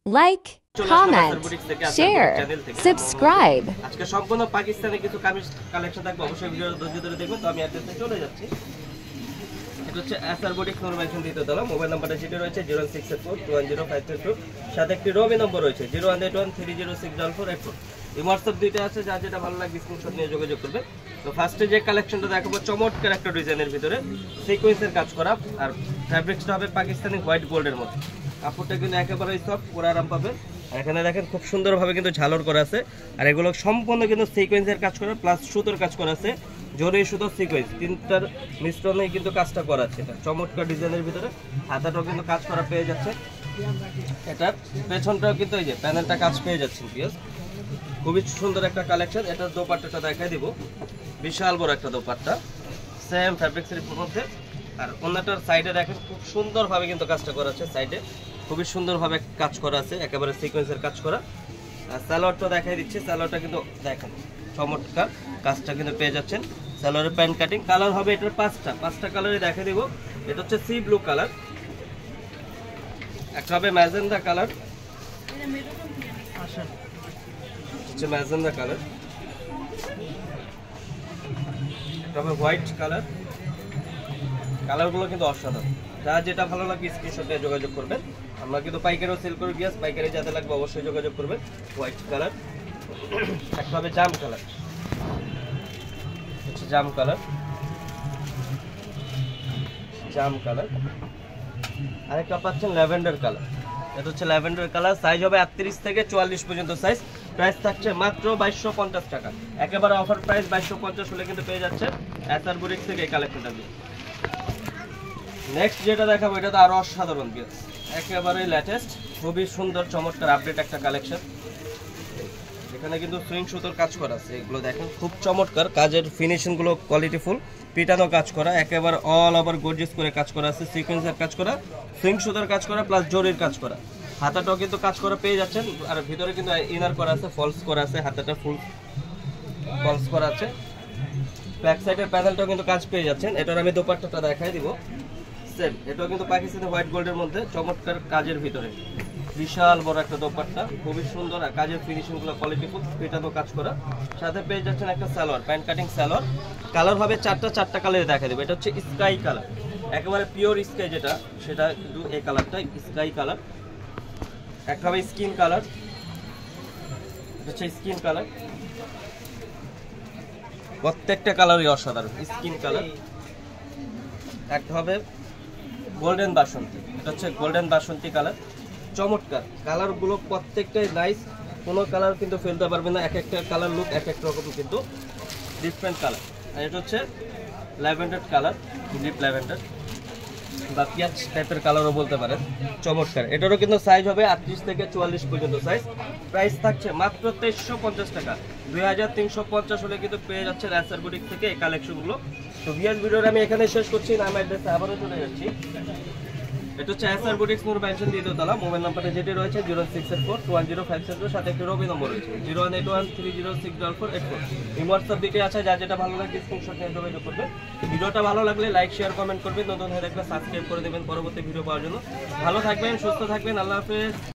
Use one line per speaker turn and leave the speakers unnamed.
like, comment, share, subscribe.
আজকে সম্পূর্ণ পাকিস্তানি কিছু কামিজ কালেকশন থাকবে, অবশ্যই ভিডিও ধৈর্য ধরে দেখবেন। তো আমি অ্যাড্রেসে চলে যাচ্ছি। এটা হচ্ছে এসআর বুটিক নূর মেনশন দ্বিতীয় তলা। মোবাইল নাম্বারটা যেটা রয়েছে 068421052, সাথে একটি রবি নম্বর রয়েছে 01813064484। এই হোয়াটসঅ্যাপ দুইটা আছে, যা যেটা ভালো লাগে স্ক্রিনশট নিয়ে যোগাযোগ করবেন। তো ফার্স্টে যে কালেকশনটা দেখাবো চমৎকার একটা ডিজাইনের ভিতরে সিকোয়েন্সের কাজ করা, আর ফ্যাব্রিক্সটা হবে পাকিস্তানি হোয়াইট গোল্ডের মধ্যে। কাপড়টা কিন্তু একেবারে সফট, পরে আরাম পাবেন। এখানে দেখেন খুব সুন্দরভাবে কিন্তু ঝালর করা আছে, আর এগুলো সম্পূর্ণ কিন্তু সিকোয়েন্সের কাজ করা প্লাস সুতোর কাজ করা আছে। জরি সুতো সিকোয়েন্স তিনটার মিশ্রণে কিন্তু কাজটা করা আছে। এটা চমৎকার ডিজাইনের ভিতরে হাতাটাও কিন্তু কাজ করা পেয়ে যাচ্ছে। এটার পেছনটাও কিন্তু এই যে প্যানেলটা কাজ পেয়ে যাচ্ছেন পিয়াস। খুবই সুন্দর একটা কালেকশন। এটার দোপাট্টাটা দেখাই দিব, বিশাল বড় একটা দোপাট্টা সেম ফ্যাব্রিক্সের মধ্যে। আর অন্যটার সাইডে দেখেন খুব সুন্দরভাবে কিন্তু কাজটা করা আছে, সাইডে খুবই সুন্দরভাবে কাজ করা আছে, একেবারে সিকোয়েন্সের কাজ করা। আর সালোয়ারটা দেখাই দিচ্ছি, সালোয়ারটা কিন্তু দেখেন চমৎকার কাজটা কিন্তু পেয়ে যাচ্ছেন। সালোয়ারের প্যান্ট কাটিং কালার হবে এটার পাঁচটা কালারে দেখাই দিব। এটা হচ্ছে সি ব্লু কালার, একটা হবে ম্যাজেন্ডা কালার, হচ্ছে ম্যাজেন্ডা কালার, একটা হবে হোয়াইট কালার। কালারগুলো কিন্তু অসাধারণ, যা যেটা ভালো লাগে স্ক্রিনশটে যোগাযোগ করবেন। আমরা কিন্তু পাইকারিও সেল করি বিয়াস, পাইকারি যাতে লাগবে অবশ্যই যোগাযোগ করবেন। হোয়াইট কালার, একটা হবে জাম কালার, হচ্ছে জাম কালার, জাম কালার। আরেকটা পাচ্ছেন ল্যাভেন্ডার কালার, এটা হচ্ছে ল্যাভেন্ডার কালার। সাইজ হবে 38 থেকে 44 পর্যন্ত সাইজ। প্রাইস থাকছে মাত্র 2250 টাকা, একেবারে অফার প্রাইস 2250 হলে কিন্তু পেয়ে যাচ্ছে এসআর বুটিক থেকে এই কালেকশনটা দিয়ে। নেক্সট যেটা দেখাবো এটা তো আরো অসাধারণ পিস, একেবারে লেটেস্ট, খুবই সুন্দর চমৎকার আপডেট একটা কালেকশন। এখানে কিন্তু সুইং সুতোর কাজ করা আছে, এগুলো দেখেন খুব চমৎকার কাজের ফিনিশিং গুলো কোয়ালিটিফুল, পিটানো কাজ করা, একেবারে অল ওভার গর্জিয়াস করে কাজ করা আছে, সিকোয়েন্সের কাজ করা, সুইং সুতোর কাজ করা প্লাস জরির কাজ করা। হাতাটাও কিন্তু কাজ করা পেয়ে যাচ্ছেন, আর ভিতরে কিন্তু ইনার করা আছে, ফলস করা আছে, হাতাটা ফুল ফলস করা আছে। ব্যাক সাইডের প্যানেলটাও কিন্তু কাজ পেয়ে যাচ্ছেন। এটার আমি দোপাট্টাটা দেখাই দিব সেম, এটাও কিন্তু পাকিস্তানি হোয়াইট গোল্ডের মধ্যে চমৎকার কাজের ভিতরে, বিশাল বড় একটা দোপাট্টা, খুবই সুন্দর। আর কাজের ফিনিশিং গুলো কোয়ালিটিফুল, পিটানো কাজ করা। সাথে পেয়ে যাচ্ছেন একটা salwar, pant cutting salwar. Colour হবে চারটা কালারে দেখা দেবে। এটা হচ্ছে স্কাই কালার, একেবারে পিওর স্কাই যেটা, সেটা কিন্তু এই কালারটা স্কাই কালার। একটা হবে স্কিন কালার, এটা হচ্ছে স্কিন কালার। প্রত্যেকটা কালারই অসাধারণ, স্কিন কালার। একটা হবে গোল্ডেন বাসন্তী, এটা হচ্ছে গোল্ডেন বাসন্তী কালার, চমৎকার কালারগুলো প্রত্যেকটাই নাইস, কোনো কালার কিন্তু ফেলতে পারবে না, এক একটা কালার লুক এক এক রকম কিন্তু ডিফারেন্ট কালার। আর এটা হচ্ছে ল্যাভেন্ডার কালার, ডিপ ল্যাভেন্ডার বা পিঁয়াজ টাইপের কালারও বলতে পারেন, চমৎকার। এটারও কিন্তু সাইজ হবে 38 থেকে 44 পর্যন্ত সাইজ। প্রাইস থাকছে মাত্র 2350 টাকা, 2350 হলে কিন্তু পেয়ে যাচ্ছে এসআর বুটিক থেকে এই কালেকশনগুলো। তো ভিএস ভিডিওটা আমি এখানে শেষ করছি, নাম অ্যাড্রেসে আবারও চলে যাচ্ছি। এটা হচ্ছে এসআর বুটিক্স নূর মেনশন দ্বিতীয় তলা। মোবাইল নাম্বারটা যেটি রয়েছে 068421057, সাথে একটি রবি নম্বর রয়েছে 01813064484। এই হোয়াটসঅ্যাপ দিকে আছে, যা যেটা ভালো লাগে স্ক্রিনশট নিয়ে যোগাযোগ করবেন। ভিডিওটা ভালো লাগলে লাইক শেয়ার কমেন্ট করবেন, নতুন হয়ে থাকলে সাবস্ক্রাইব করে দেবেন পরবর্তী ভিডিও পাওয়ার জন্য। ভালো থাকবেন, সুস্থ থাকবেন, আল্লাহ হাফেজ।